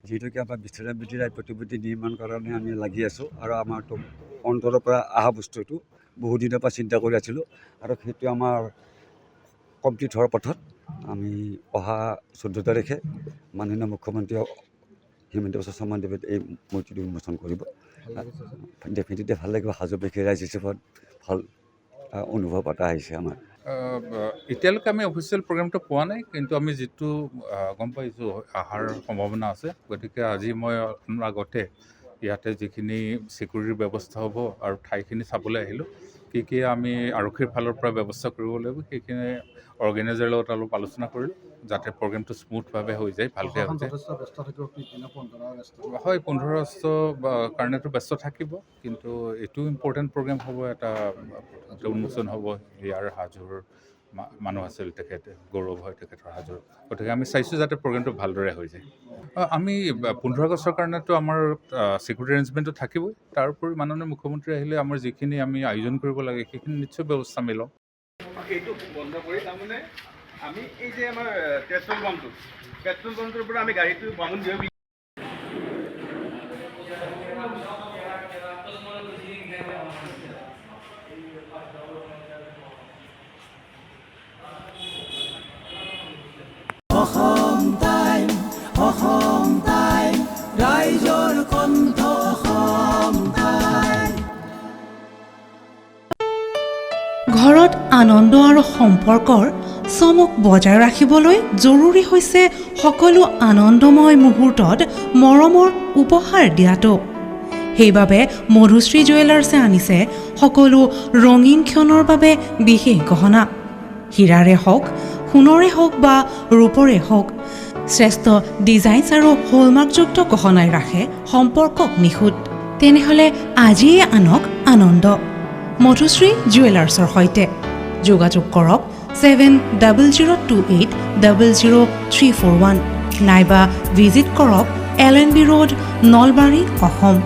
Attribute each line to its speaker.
Speaker 1: যিহেতুকে আমাৰ বিশ্বনাথ ৰায় প্ৰতিমূৰ্তি নিৰ্মাণ কাৰণে আমি লাগি আছোঁ আৰু আমাৰতো অন্তৰৰ পৰা অহা বস্তুটো বহুত দিনৰ পৰা চিন্তা কৰি আছিলোঁ আৰু সেইটো আমাৰ কমপ্লিট হোৱাৰ পথত আমি অহা 14 তাৰিখে মাননীয় মুখ্যমন্ত্ৰী হিমন্ত বিশ্ব শৰ্মা দেৱে এই মূৰ্তিটো উন্মোচন কৰিব। ডেফিনেটলি ভাল লাগিব। হাজোবাসী ৰাইজ হিচাপত ভাল অনুভৱ এটা আহিছে আমাৰ।
Speaker 2: এতিয়ালৈকে আমি অফিচিয়েল প্ৰগ্ৰামটো পোৱা নাই, কিন্তু আমি যিটো গম পাইছোঁ অহাৰ সম্ভাৱনা আছে। গতিকে আজি মই আপোনাৰ আগতে ইয়াতে যিখিনি ছিকিউৰিটিৰ ব্যৱস্থা হ'ব আৰু ঠাইখিনি চাবলৈ আহিলোঁ, কি আমি আৰক্ষীৰ ফালৰ পৰা ব্যৱস্থা কৰিব লাগিব সেইখিনি অৰ্গেনাইজাৰৰ লগত অলপ আলোচনা কৰিলোঁ, যাতে প্ৰগ্ৰেমটো স্মুথভাৱে হৈ যায়, ভালকৈ হৈ যায়। হয়, 15 আগষ্ট কাৰণেতো ব্যস্ত থাকিব, কিন্তু এইটো ইম্পৰ্টেণ্ট প্ৰগ্ৰেম হ'ব। এটা উন্মোচন হ'ব ইয়াৰ হাজোৰ মানুহ আছিল, তেখেতে গৌৰৱ হয় তেখেতৰ হাজোৰ। গতিকে আমি চাইছোঁ যাতে প্ৰগ্ৰেমটো ভালদৰে হৈ যায়। আমি 15 আগষ্টৰ কাৰণেতো আমাৰ ছিকিউৰিটি এৰেঞ্জমেণ্টটো থাকিবই। তাৰ উপৰি মাননীয় মুখ্যমন্ত্ৰী আহিলে আমাৰ যিখিনি আমি আয়োজন কৰিব লাগে সেইখিনি নিশ্চয় ব্যৱস্থা আমি লওঁ।
Speaker 3: এইটো বন্ধ কৰি তাৰমানে আমি এই যে আমাৰ পেট্ৰল পাম্পটোৰ পৰা আমি গাড়ীটো বামুণ দিয়ে
Speaker 4: ৰাইজৰ কণ্ঠ ঘৰত আনন্দ আৰু সম্পৰ্কৰ চমক বজাই ৰাখিবলৈ জৰুৰী হৈছে সকলো আনন্দময় মুহূৰ্তত মৰমৰ উপহাৰ দিয়াটো। সেইবাবে মধুশ্ৰী জুৱেলাৰ্ছে আনিছে সকলো ৰঙীন ক্ষণৰ বাবে বিশেষ গহনা। হীৰাৰে হওক, সোণৰে হওক বা ৰূপৰে হওক, শ্ৰেষ্ঠ ডিজাইনছ আৰু হলমাৰ্কযুক্ত গহনাই ৰাখে সম্পৰ্কক নিখুঁত। তেনেহ'লে আজিয়ে আনক আনন্দ মধুশ্ৰী জুৱেলাৰ্ছৰ সৈতে। যোগাযোগ কৰক 7028000341 নাইবা ভিজিট কৰক LNB ৰোড, নলবাৰী, অসম।